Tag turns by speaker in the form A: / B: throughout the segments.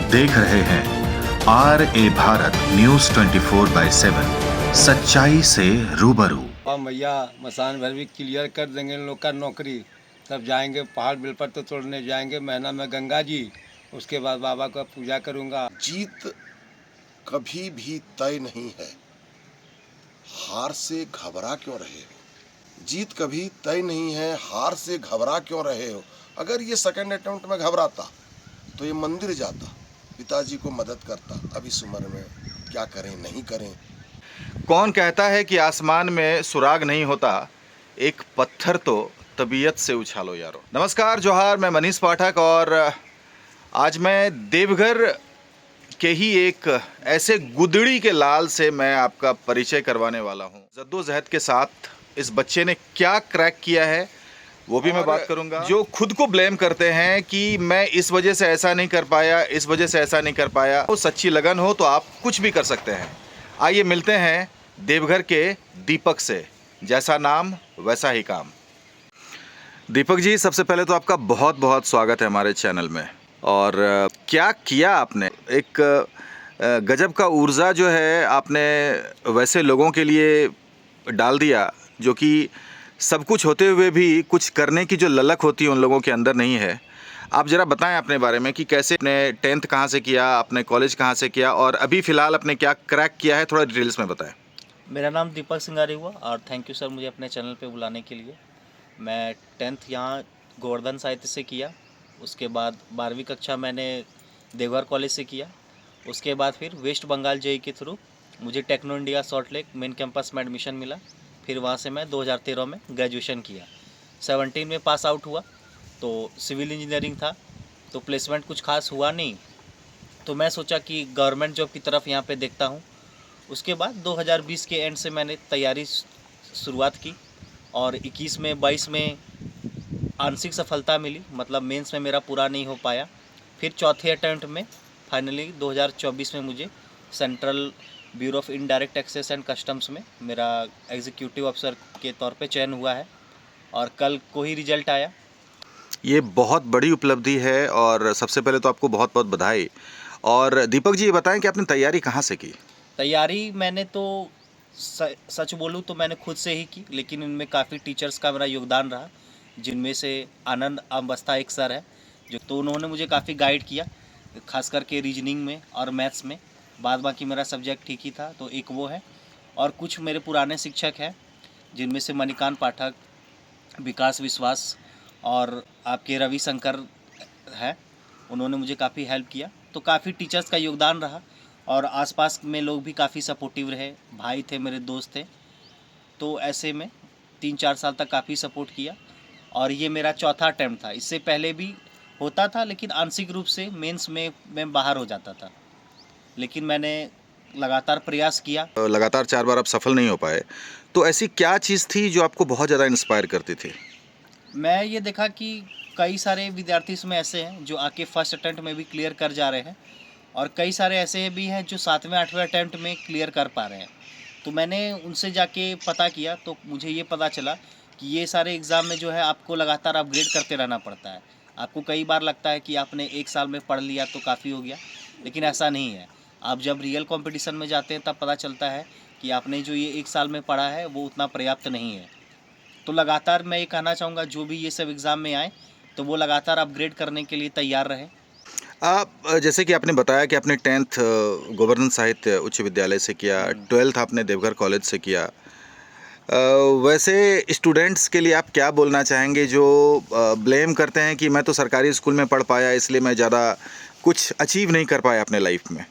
A: देख रहे हैं RA भारत न्यूज 24/7, सच्चाई से रूबरू।
B: हम भैया मसान भर भी क्लियर कर देंगे इन लोग का नौकरी, तब जाएंगे पहाड़ बेलपत्र तोड़ने जाएंगे महीना में गंगा जी, उसके बाद बाबा का पूजा करूंगा।
C: जीत कभी भी तय नहीं है, हार से घबरा क्यों रहे हो। जीत कभी तय नहीं है, हार से घबरा क्यों रहे हो। अगर ये सेकंड अटेम्प्ट में घबराता तो ये मंदिर जाता, पिताजी को मदद करता। अब इस उम्र में क्या करें नहीं करें।
D: कौन कहता है कि आसमान में सुराग नहीं होता, एक पत्थर तो तबीयत से उछालो यारो। नमस्कार, जोहार, मैं मनीष पाठक और आज मैं देवघर के ही एक ऐसे गुदड़ी के लाल से मैं आपका परिचय करवाने वाला हूँ। जद्दोजहद के साथ इस बच्चे ने क्या क्रैक किया है वो भी मैं बात करूंगा। जो खुद को ब्लेम करते हैं कि मैं इस वजह से ऐसा नहीं कर पाया, इस वजह से ऐसा नहीं कर पाया, वो सच्ची लगन हो तो आप कुछ भी कर सकते हैं। आइए मिलते हैं देवघर के दीपक से। जैसा नाम वैसा ही काम। दीपक जी, सबसे पहले तो आपका बहुत बहुत स्वागत है हमारे चैनल में। और क्या किया आपने, एक गजब का ऊर्जा जो है आपने वैसे लोगों के लिए डाल दिया जो कि सब कुछ होते हुए भी कुछ करने की जो ललक होती है उन लोगों के अंदर नहीं है। आप ज़रा बताएं अपने बारे में कि कैसे आपने 10th कहाँ से किया, आपने कॉलेज कहाँ से किया और अभी फ़िलहाल आपने क्या क्रैक किया है, थोड़ा डिटेल्स में बताएं।
E: मेरा नाम दीपक सिंगारी हुआ और थैंक यू सर मुझे अपने चैनल पे बुलाने के लिए। मैं 10th यहाँ गोवर्धन साहित्य से किया, उसके बाद 12वीं कक्षा मैंने देवघर कॉलेज से किया, उसके बाद फिर वेस्ट बंगाल जेई के थ्रू मुझे Techno India Salt Lake main campus में एडमिशन मिला। फिर वहाँ से मैं 2013 में ग्रेजुएशन किया। 17 में पास आउट हुआ तो सिविल इंजीनियरिंग था, तो प्लेसमेंट कुछ खास हुआ नहीं, तो मैं सोचा कि गवर्नमेंट जॉब की तरफ यहाँ पे देखता हूँ। उसके बाद 2020 के एंड से मैंने तैयारी शुरुआत की और 21 में 22 में आंशिक सफलता मिली, मतलब मेंस में मेरा पूरा नहीं हो पाया। फिर चौथे अटैम्प्ट में फाइनली 2024 में मुझे central bureau of indirect taxes and customs में मेरा एग्जीक्यूटिव अफसर के तौर पे चयन हुआ है और कल को ही रिजल्ट आया।
D: ये बहुत बड़ी उपलब्धि है और सबसे पहले तो आपको बहुत बहुत बधाई। और दीपक जी, ये बताएं कि आपने तैयारी कहाँ से की।
E: तैयारी मैंने तो सच बोलूँ तो मैंने खुद से ही की, लेकिन इनमें काफ़ी टीचर्स का मेरा योगदान रहा, जिनमें से आनंद अवस्था एक सर है तो उन्होंने मुझे काफ़ी गाइड किया, खास करके रीजनिंग में और मैथ्स में। बाद बाकी मेरा सब्जेक्ट ठीक ही था, तो एक वो है और कुछ मेरे पुराने शिक्षक हैं जिनमें से मणिकांत पाठक, विकास विश्वास और आपके रवि शंकर है, उन्होंने मुझे काफ़ी हेल्प किया। तो काफ़ी टीचर्स का योगदान रहा और आसपास में लोग भी काफ़ी सपोर्टिव रहे, भाई थे, मेरे दोस्त थे, तो ऐसे में 3-4 साल तक काफ़ी सपोर्ट किया और ये मेरा चौथा अटैम्प्ट था। इससे पहले भी होता था लेकिन आंशिक रूप से मेंस में मैं बाहर हो जाता था, लेकिन मैंने लगातार प्रयास किया।
D: लगातार 4 बार आप सफल नहीं हो पाए, तो ऐसी क्या चीज़ थी जो आपको बहुत ज़्यादा इंस्पायर करती थी।
E: मैं ये देखा कि कई सारे विद्यार्थी इसमें ऐसे हैं जो आके फर्स्ट अटैम्प्ट में भी क्लियर कर जा रहे हैं और कई सारे ऐसे भी हैं जो 7वें 8वें अटैम्प्ट में क्लियर कर पा रहे हैं। तो मैंने उनसे जाके पता किया तो मुझे ये पता चला कि ये सारे एग्ज़ाम में जो है आपको लगातार अपग्रेड करते रहना पड़ता है। आपको कई बार लगता है कि आपने 1 साल में पढ़ लिया तो काफ़ी हो गया, लेकिन ऐसा नहीं है। आप जब रियल कंपटीशन में जाते हैं तब पता चलता है कि आपने जो ये 1 साल में पढ़ा है वो उतना पर्याप्त नहीं है। तो लगातार मैं ये कहना चाहूँगा जो भी ये सब एग्ज़ाम में आए तो वो लगातार अपग्रेड करने के लिए तैयार रहे।
D: आप जैसे कि आपने बताया कि आपने 10th गोवर्धन साहित्य उच्च विद्यालय से किया, 12th आपने देवघर कॉलेज से किया। वैसे स्टूडेंट्स के लिए आप क्या बोलना चाहेंगे जो ब्लेम करते हैं कि मैं तो सरकारी स्कूल में पढ़ पाया इसलिए मैं ज़्यादा कुछ अचीव नहीं कर पाया अपने लाइफ में।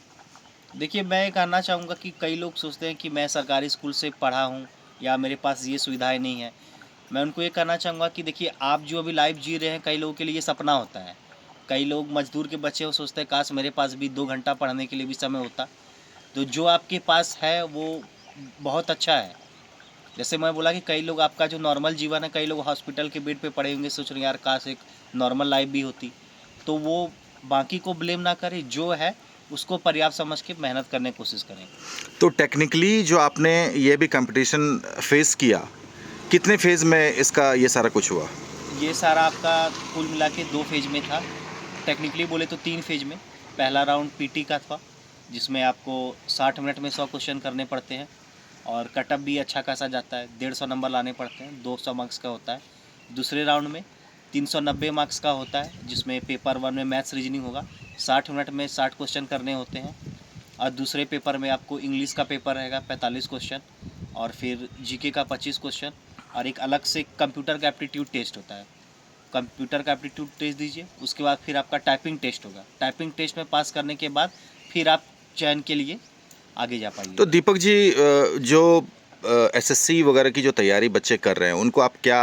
E: देखिए, मैं ये कहना चाहूँगा कि कई लोग सोचते हैं कि मैं सरकारी स्कूल से पढ़ा हूँ या मेरे पास ये सुविधाएं नहीं है। मैं उनको ये कहना चाहूँगा कि देखिए, आप जो अभी लाइफ जी रहे हैं, कई लोगों के लिए ये सपना होता है। कई लोग मजदूर के बच्चे वो सोचते हैं काश मेरे पास भी 2 घंटा पढ़ने के लिए भी समय होता। तो जो आपके पास है वो बहुत अच्छा है। जैसे मैं बोला कि कई लोग आपका जो नॉर्मल जीवन है, कई लोग हॉस्पिटल के बेड पे पड़े होंगे, सोच रहे हैं यार काश एक नॉर्मल लाइफ भी होती। तो वो बाकी को ब्लेम ना करें, जो है उसको पर्याप्त समझ के मेहनत करने की कोशिश करें।
D: तो टेक्निकली जो आपने ये भी कंपटीशन फेस किया, कितने फेज़ में इसका ये सारा कुछ हुआ।
E: ये सारा आपका कुल मिला के 2 फेज में था। टेक्निकली बोले तो 3 फेज में। पहला राउंड पीटी का था, जिसमें आपको 60 मिनट में 100 क्वेश्चन करने पड़ते हैं और कटअप भी अच्छा खासा जाता है, 150 नंबर लाने पड़ते हैं, 200 मार्क्स का होता है। दूसरे राउंड में 390 मार्क्स का होता है, जिसमें पेपर 1 में मैथ्स रीजनिंग होगा, 60 मिनट में 60 क्वेश्चन करने होते हैं। और दूसरे पेपर में आपको इंग्लिश का पेपर रहेगा 45 क्वेश्चन, और फिर जीके का 25 क्वेश्चन, और एक अलग से कंप्यूटर का एप्टीट्यूड टेस्ट होता है। कंप्यूटर का एप्टीट्यूड टेस्ट दीजिए, उसके बाद फिर आपका टाइपिंग टेस्ट होगा। टाइपिंग टेस्ट में पास करने के बाद फिर आप चयन के लिए आगे जा पाइए।
D: तो दीपक जी, जो एसएससी वगैरह की जो तैयारी बच्चे कर रहे हैं, उनको आप क्या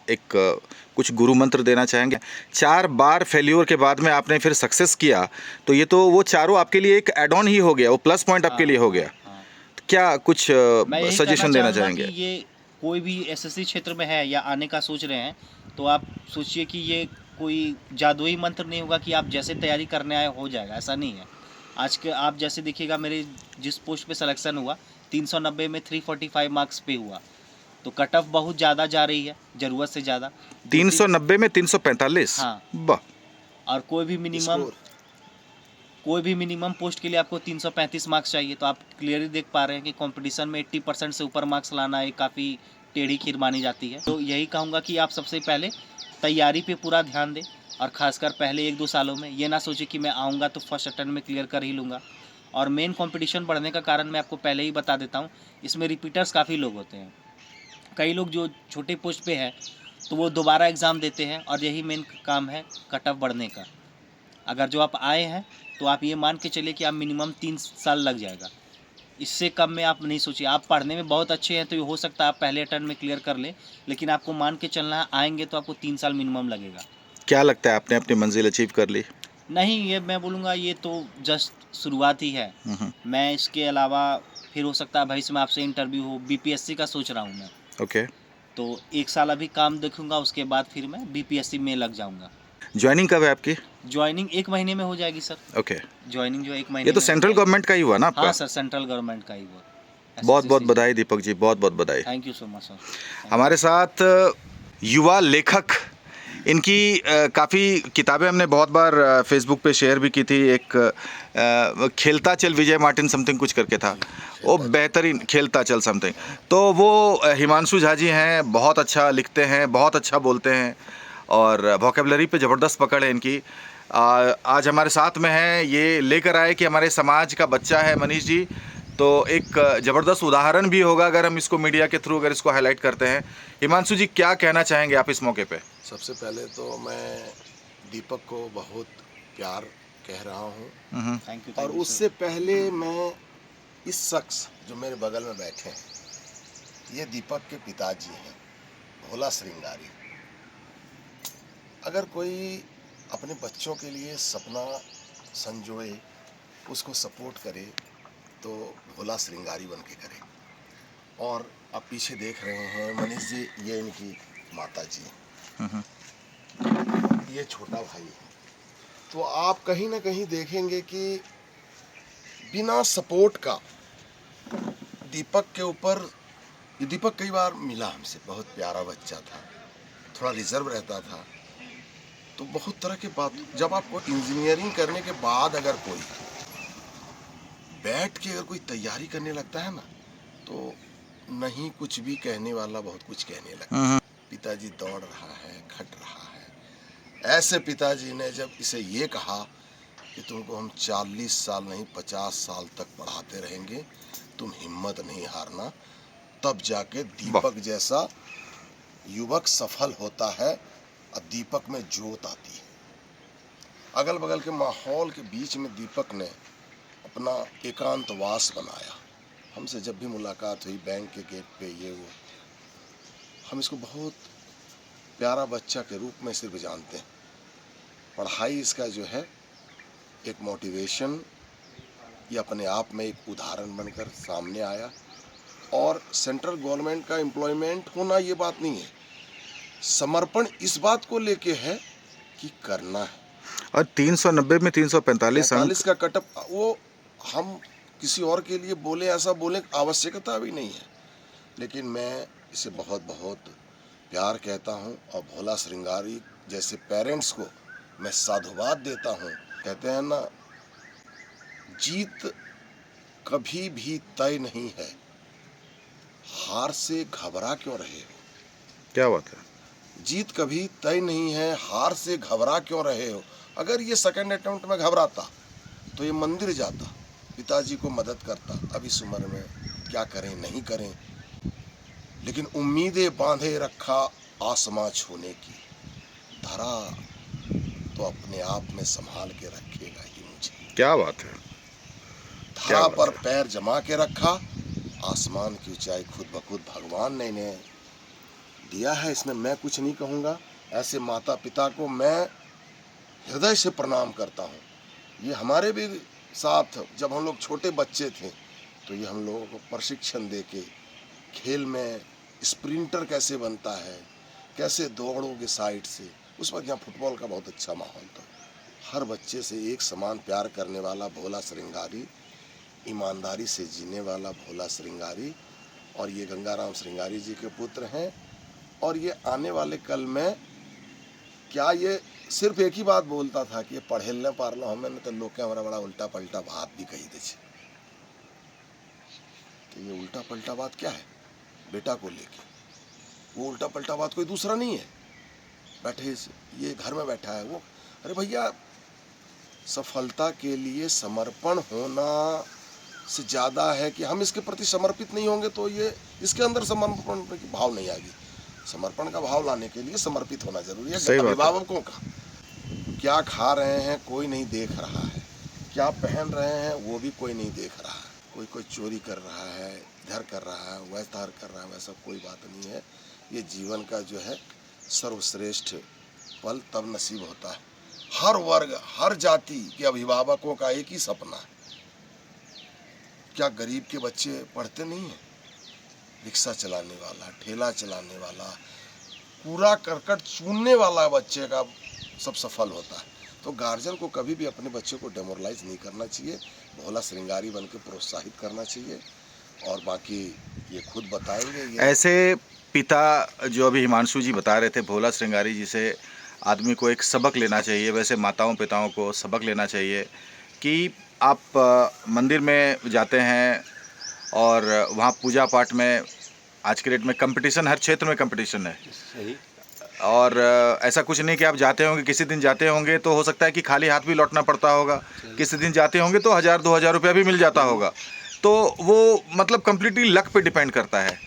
D: एक कुछ गुरु मंत्र देना चाहेंगे? 4 बार फेल्योर के बाद में आपने फिर सक्सेस किया, तो ये तो वो चारों आपके लिए एक एड ऑन ही हो गया, वो प्लस पॉइंट आपके लिए हो गया।
E: हाँ।
D: तो क्या कुछ
E: मैं यही
D: सजेशन
E: कहना
D: देना
E: चाहूँगा
D: चाहेंगे?
E: कि ये कोई भी एसएससी क्षेत्र में है या आने का सोच रहे हैं, तो आप सोचिए कि ये कोई जादुई मंत्र नहीं होगा कि आप जैसे तैयारी करने आए हो जाएगा, ऐसा नहीं है। आज के आप जैसे देखिएगा, मेरे जिस पोस्ट पे सिलेक्शन हुआ 390 में 345 मार्क्स पे हुआ, तो कट ऑफ बहुत ज़्यादा जा रही है, ज़रूरत से ज़्यादा।
D: 390 में 345?
E: हाँ।
D: वाह।
E: और कोई भी मिनिमम पोस्ट के लिए आपको 335 मार्क्स चाहिए, तो आप क्लियरली देख पा रहे हैं कि कंपटीशन में 80% से ऊपर मार्क्स लाना एक काफ़ी टेढ़ी खीर मानी जाती है। तो यही कहूँगा कि आप सबसे पहले तैयारी पे पूरा ध्यान दें, और ख़ासकर पहले 1-2 सालों में ये ना सोचे कि मैं आऊँगा तो फर्स्ट अटेम्प्ट में क्लियर कर ही लूँगा। और मेन कंपटीशन बढ़ने का कारण मैं आपको पहले ही बता देता हूँ, इसमें रिपीटर्स काफ़ी लोग होते हैं। कई लोग जो छोटे पोस्ट पे है तो वो दोबारा एग्ज़ाम देते हैं, और यही मेन काम है कट ऑफ बढ़ने का। अगर जो आप आए हैं तो आप ये मान के चलिए कि आप मिनिमम 3 साल लग जाएगा, इससे कम में आप नहीं सोचिए। आप पढ़ने में बहुत अच्छे हैं तो ये हो सकता है आप पहले अटेम्प्ट में क्लियर कर लें, लेकिन आपको मान के चलना है, आएंगे तो आपको 3 साल मिनिमम लगेगा।
D: क्या लगता है आपने अपनी मंजिल अचीव कर ली?
E: नहीं, ये मैं बोलूँगा ये तो जस्ट शुरुआत ही है। मैं इसके अलावा फिर हो सकता है भविष्य में आपसे इंटरव्यू हो, बीपीएससी का सोच रहा हूँ मैं।
D: ओके।
E: तो 1 साल अभी काम देखूँगा, उसके बाद फिर मैं बीपीएससी में लग जाऊँगा।
D: ज्वाइनिंग कब है आपकी?
E: ज्वाइनिंग 1 महीने में हो जाएगी सर।
D: ओके।
E: ज्वाइनिंग जो 1 महीने
D: ये तो
E: में
D: सेंट्रल
E: हो जाएगी।
D: गवर्नमेंट का ही हुआ ना आपका?
E: हाँ सर, सेंट्रल गवर्नमेंट का ही हुआ।
D: बहुत बहुत बधाई दीपक जी, बहुत बहुत बधाई।
E: Thank you so much sir.
D: हमारे साथ युवा लेखक, इनकी काफ़ी किताबें हमने बहुत बार फेसबुक पे शेयर भी की थी। एक खेलता चल विजय मार्टिन समथिंग कुछ करके था, वो बेहतरीन खेलता चल समथिंग। तो वो हिमांशु झा जी हैं, बहुत अच्छा लिखते हैं, बहुत अच्छा बोलते हैं, और वोकेबलरी पे ज़बरदस्त पकड़ है इनकी। आज हमारे साथ में हैं, ये लेकर आए कि हमारे समाज का बच्चा है मनीष जी, तो एक ज़बरदस्त उदाहरण भी होगा अगर हम इसको मीडिया के थ्रू अगर इसको हाईलाइट करते हैं। हिमांशु जी, क्या कहना चाहेंगे आप इस मौके पे?
C: सबसे पहले तो मैं दीपक को बहुत प्यार कह रहा हूँ,
E: थैंक यू।
C: और उससे पहले मैं इस शख्स जो मेरे बगल में बैठे हैं, ये दीपक के पिताजी हैं, भोला श्रृंगारी। अगर कोई अपने बच्चों के लिए सपना संजोए, उसको सपोर्ट करे, तो भोला श्रृंगारी बन के करे। और आप पीछे देख रहे हैं मनीष जी, ये इनकी माता जी, ये छोटा भाई है। तो आप कहीं ना कहीं देखेंगे कि बिना सपोर्ट का दीपक के ऊपर, ये दीपक कई बार मिला हमसे, बहुत प्यारा बच्चा था, थोड़ा रिजर्व रहता था, तो बहुत तरह के बात। जब आपको इंजीनियरिंग करने के बाद अगर कोई बैठ के अगर कोई तैयारी करने लगता है ना, तो नहीं कुछ भी कहने वाला बहुत कुछ कहने लगता है। पिताजी दौड़ रहा है, खट रहा है। ऐसे पिताजी ने जब इसे ये कहा कि तुमको हम 40 साल नहीं 50 साल तक पढ़ाते रहेंगे, तुम हिम्मत नहीं हारना, तब जाके दीपक जैसा युवक सफल होता है और दीपक में जोत आती है। अगल बगल के माहौल के बीच में दीपक ने अपना एकांतवास बनाया। हमसे जब भी मुलाकात हुई बैंक के गेट पे, ये वो, हम इसको बहुत प्यारा बच्चा के रूप में सिर्फ जानते हैं। पढ़ाई इसका जो है एक मोटिवेशन, ये अपने आप में एक उदाहरण बनकर सामने आया। और सेंट्रल गवर्नमेंट का एम्प्लॉयमेंट होना ये बात नहीं है, समर्पण इस बात को लेके है कि करना है।
D: और 390 में 345
C: का कटअप, वो हम किसी और के लिए बोले, ऐसा बोले आवश्यकता भी नहीं है, लेकिन मैं इसे बहुत बहुत प्यार कहता हूँ। और भोला श्रृंगारी जैसे पेरेंट्स को मैं साधुवाद देता हूँ। कहते हैं ना, जीत कभी भी तय नहीं है, हार से घबरा क्यों रहे हो।
D: क्या बात है।
C: जीत कभी तय नहीं है, हार से घबरा क्यों रहे हो। अगर ये सेकंड अटेम्प्ट में घबराता तो ये मंदिर जाता, पिताजी को मदद करता। अब इस उम्र में क्या करें नहीं करें, लेकिन उम्मीदें बांधे रखा आसमां छूने की, धरा तो अपने आप में संभाल के रखेगा ही मुझे।
D: क्या बात है।
C: धरा पर पैर जमा के रखा, आसमान की ऊंचाई खुद ब खुद भगवान ने इन्हें दिया है, इसमें मैं कुछ नहीं कहूँगा। ऐसे माता पिता को मैं हृदय से प्रणाम करता हूँ। ये हमारे भी साथ जब हम लोग छोटे बच्चे थे तो ये हम लोगों को प्रशिक्षण दे के खेल में स्प्रिंटर कैसे बनता है, कैसे दौड़ोगे साइड से, उस वक्त यहाँ फुटबॉल का बहुत अच्छा माहौल था। हर बच्चे से एक समान प्यार करने वाला भोला श्रृंगारी, ईमानदारी से जीने वाला भोला श्रृंगारी, और ये गंगाराम श्रृंगारी जी के पुत्र हैं। और ये आने वाले कल में क्या ये सिर्फ एक ही बात बोलता था कि ये पढ़े न पार लो हमें, तो लोग हमारा बड़ा उल्टा पलटा बात भी कही दे। तो ये उल्टा पलटा बात क्या है बेटा को लेके, वो उल्टा पलटा बात कोई दूसरा नहीं है। बैठे ये घर में बैठा है वो, अरे भैया सफलता के लिए समर्पण होना से ज़्यादा है कि हम इसके प्रति समर्पित नहीं होंगे तो ये इसके अंदर समर्पण की भाव नहीं आएगी। समर्पण का भाव लाने के लिए समर्पित होना जरूरी है। अभिभावकों का क्या खा रहे हैं कोई नहीं देख रहा है, क्या पहन रहे हैं वो भी कोई नहीं देख रहा है। कोई चोरी कर रहा है, इधर कर रहा है, वैसा कर रहा है, वैसा कोई बात नहीं है। ये जीवन का जो है सर्वश्रेष्ठ पल तब नसीब होता है। हर वर्ग हर जाति के अभिभावकों का एक ही सपना है, क्या गरीब के बच्चे पढ़ते नहीं हैं। रिक्शा चलाने वाला, ठेला चलाने वाला, कूड़ा करकट चूनने वाला बच्चे का सब सफल होता है। तो गार्जियन को कभी भी अपने बच्चे को डेमोरलाइज नहीं करना चाहिए, भोला श्रृंगारी बन के प्रोत्साहित करना चाहिए। और बाकी ये खुद बताएंगे।
D: ऐसे पिता जो अभी हिमांशु जी बता रहे थे, भोला श्रृंगारी जी से आदमी को एक सबक लेना चाहिए। वैसे माताओं पिताओं को सबक लेना चाहिए कि आप मंदिर में जाते हैं और वहाँ पूजा पाठ में आज के डेट में कंपटीशन, हर क्षेत्र में कंपटीशन है।
B: सही।
D: और ऐसा कुछ नहीं कि आप जाते होंगे, किसी दिन जाते होंगे तो हो सकता है कि खाली हाथ भी लौटना पड़ता होगा, किसी दिन जाते होंगे तो 1000-2000 रुपया भी मिल जाता होगा। तो वो मतलब कम्प्लीटली लक पे डिपेंड करता है।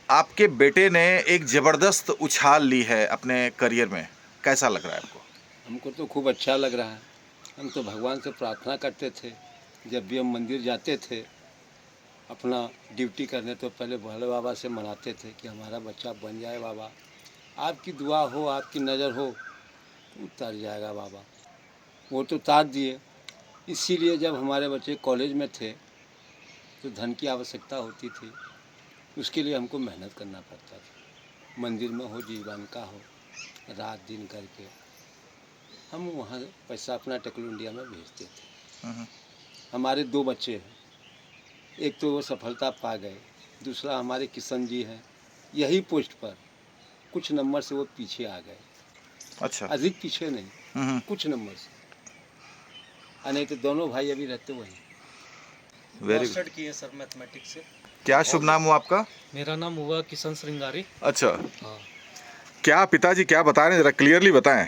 D: आपके बेटे ने एक ज़बरदस्त उछाल ली है अपने करियर में, कैसा लग रहा है आपको?
B: हमको तो खूब अच्छा लग रहा है। हम तो भगवान से प्रार्थना करते थे, जब भी हम मंदिर जाते थे अपना ड्यूटी करने तो पहले भोले बाबा से मनाते थे कि हमारा बच्चा बन जाए बाबा, आपकी दुआ हो, आपकी नज़र हो, उतर जाएगा बाबा। वो तो उतार दिए। इसीलिए जब हमारे बच्चे कॉलेज में थे तो धन की आवश्यकता होती थी, उसके लिए हमको मेहनत करना पड़ता था। मंदिर में हो, जीविका हो, रात दिन करके हम वहाँ पैसा अपना टेक्नो इंडिया में भेजते थे। हमारे 2 बच्चे हैं, एक तो वो सफलता पा गए, दूसरा हमारे किशन जी हैं, यही पोस्ट पर कुछ नंबर से वो पीछे आ गए।
D: अच्छा।
B: अधिक पीछे नहीं, कुछ नंबर से। नहीं तो दोनों भाई अभी रहते वहीं।
D: वेरी
F: मास्टर किए सर मैथमेटिक्स से।
D: क्या शुभ नाम हुआ आपका?
F: मेरा नाम हुआ किशन श्रृंगारी।
D: अच्छा।
F: हाँ।
D: क्या पिताजी क्या बता रहे हैं, जरा क्लियरली बताएं।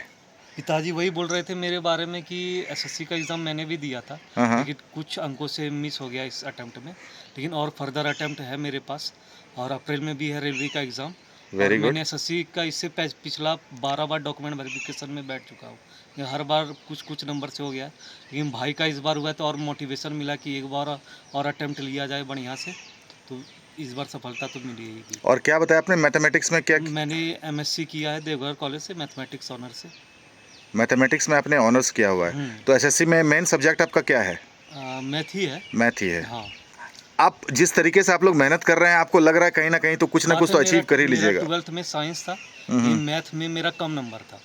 F: पिताजी वही बोल रहे थे मेरे बारे में कि एसएससी का एग्ज़ाम मैंने भी दिया था, लेकिन कुछ अंकों से मिस हो गया इस अटेम्प्ट में, लेकिन और फर्दर अटेम्प्ट है मेरे पास और अप्रैल में भी है रेलवे का एग्ज़ाम।
D: Very good.
F: मैंने एसएससी का इससे पिछला 12 बार डॉक्यूमेंट वेरिफिकेशन में बैठ चुका हूँ। ये हर बार कुछ नंबर से हो गया, लेकिन भाई का इस बार हुआ तो और मोटिवेशन मिला कि एक बार और अटेम्प्ट लिया जाए बढ़िया से, तो इस बार सफलता तो मिलेगी।
D: और क्या बताया आपने मैथमेटिक्स में क्या?
F: मैंने एमएससी किया है देवघर कॉलेज से, मैथमेटिक्स ऑनर से।
D: मैथमेटिक्स में आपने ऑनर्स किया हुआ है, तो एसएससी में मेन सब्जेक्ट आपका क्या है?
F: मैथ ही है।
D: मैथ ही है।
F: हाँ।
D: आप जिस तरीके से आप लोग मेहनत कर रहे हैं, आपको लग रहा है कहीं ना कहीं तो कुछ ना कुछ तो अचीव कर ही लीजिएगा।
F: 12th में साइंस था, लेकिन मैथ में मेरा कम नंबर था,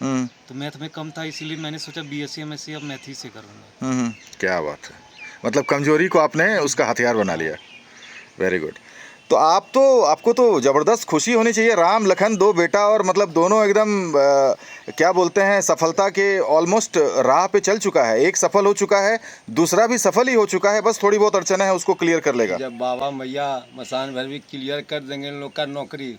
F: तो मैथ में कम था, इसीलिए मैंने सोचा बीएससी एमएससी अब मैथ ही से करूँगा।
D: क्या बात है, मतलब कमजोरी को आपने उसका हथियार बना लिया। Very good. तो आपको तो ज़बरदस्त खुशी होनी चाहिए। राम लखन दो बेटा और मतलब दोनों एकदम क्या बोलते हैं, सफलता के ऑलमोस्ट राह पे चल चुका है। एक सफल हो चुका है, दूसरा भी सफल ही हो चुका है, बस थोड़ी बहुत अड़चने हैं उसको क्लियर कर लेगा।
B: जब बाबा मैया मसान भर भी क्लियर कर देंगे इन लोग का नौकरी,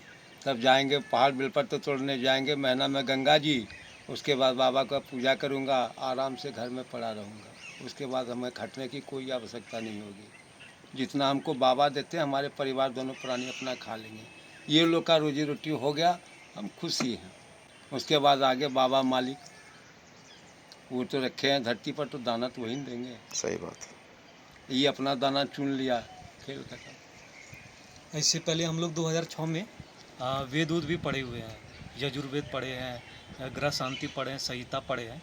B: तब जाएंगे पहाड़ बेलपत्र तोड़ने जाएंगे महीना में गंगा जी। उसके बाद बाबा का पूजा करूँगा, आराम से घर में पड़ा रहूँगा। उसके बाद हमें खटने की कोई आवश्यकता नहीं होगी। जितना हमको बाबा देते हैं हमारे परिवार दोनों प्राणी अपना खा लेंगे। ये लोग का रोजी रोटी हो गया, हम खुशी हैं। उसके बाद आगे बाबा मालिक वो तो रखे हैं धरती पर, तो दाना तो वही देंगे।
D: सही बात।
B: ये अपना दाना चुन लिया, खेल खत्म।
F: इससे पहले हम लोग 2006 में वेद उद भी पढ़े हुए हैं, यजुर्वेद पढ़े हैं, ग्रह शांति पढ़े हैं, संहिता पढ़े हैं।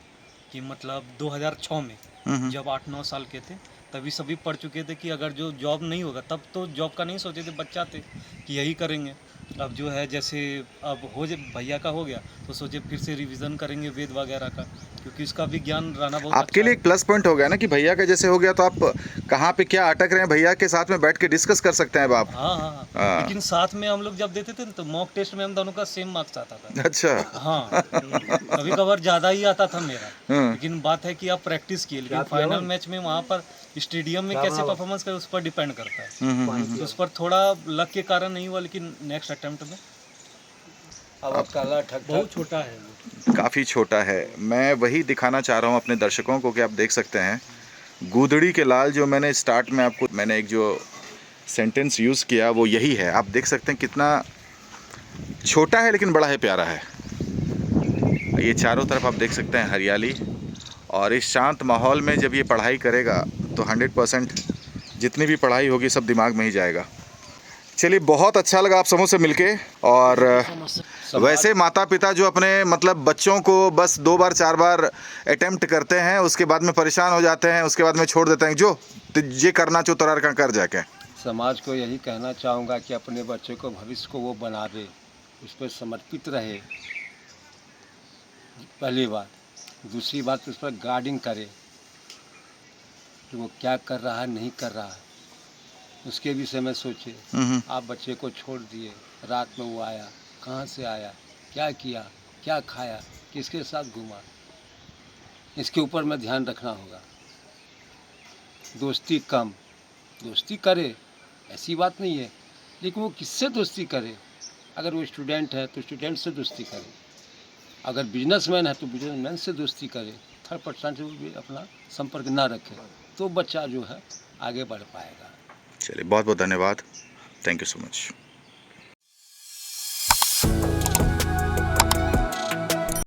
F: कि मतलब 2006 में जब 8-9 साल के थे तभी सभी पढ़ चुके थे कि अगर जो जॉब नहीं होगा, तब तो जॉब का नहीं सोचे थे, बच्चा थे कि यही करेंगे। अब जो है जैसे अब हो जाए भैया का हो गया तो सोचे फिर से रिवीजन करेंगे वेद वगैरह का, क्योंकि उसका भी ज्ञान रहना बहुत
D: आपके
F: अच्छा
D: लिए एक प्लस पॉइंट हो गया ना कि भैया का जैसे हो गया, तो आप कहाँ पे क्या अटक रहे हैं भैया के साथ में बैठ के डिस्कस कर सकते हैं अब आप।
F: हाँ हाँ
D: हाँ।
F: हाँ। लेकिन साथ में हम लोग जब देते थे तो मॉक टेस्ट में हम दोनों का सेम मार्क्स आता था।
D: अच्छा।
F: हाँ, कभी कभार ज़्यादा ही आता था मेरा,
D: हम्म।
F: लेकिन बात है कि आप प्रैक्टिस किए, लेकिन फाइनल मैच में वहाँ पर स्टेडियम में कैसे परफॉर्मेंस करे उस पर डिपेंड करता है। तो उस पर थोड़ा लक के कारण नहीं हुआ, लेकिन नेक्स्ट अटेम्प्ट में
B: अब काला ठग
F: बहुत छोटा है वो।
D: काफ़ी छोटा है। मैं वही दिखाना चाह रहा हूँ अपने दर्शकों को कि आप देख सकते हैं गूदड़ी के लाल, जो मैंने स्टार्ट में आपको मैंने एक जो सेंटेंस यूज़ किया वो यही है। आप देख सकते हैं कितना छोटा है लेकिन बड़ा है, प्यारा है। ये चारों तरफ आप देख सकते हैं हरियाली, और इस शांत माहौल में जब ये पढ़ाई करेगा तो 100% जितनी भी पढ़ाई होगी सब दिमाग में ही जाएगा। चलिए, बहुत अच्छा लगा आप समूह से मिलके। और वैसे माता पिता जो अपने मतलब बच्चों को बस 2 बार 4 बार अटेम्प्ट करते हैं, उसके बाद में परेशान हो जाते हैं, उसके बाद में छोड़ देते हैं, जो ये करना जो तोरार का कर जाके।
B: समाज को यही कहना चाहूँगा कि अपने बच्चे को भविष्य को वो बनावे, उस पर समर्पित रहे, पहली बात। दूसरी बात, उस पर गार्डिंग करे कि वो क्या कर रहा है नहीं कर रहा है, उसके विषय में सोचे। आप बच्चे को छोड़ दिए, रात में वो आया, कहाँ से आया, क्या किया, क्या खाया, किसके साथ घूमा, इसके ऊपर में ध्यान रखना होगा। दोस्ती कम, दोस्ती करे ऐसी बात नहीं है, लेकिन वो किससे दोस्ती करे। अगर वो स्टूडेंट है तो स्टूडेंट से दोस्ती करे, अगर बिजनेसमैन है तो बिजनेसमैन से दोस्ती करे। थर्ड पर्सन से भी अपना संपर्क ना रखे, तो बच्चा जो है आगे बढ़ पाएगा।
D: चलिए, बहुत बहुत धन्यवाद। Thank you so much.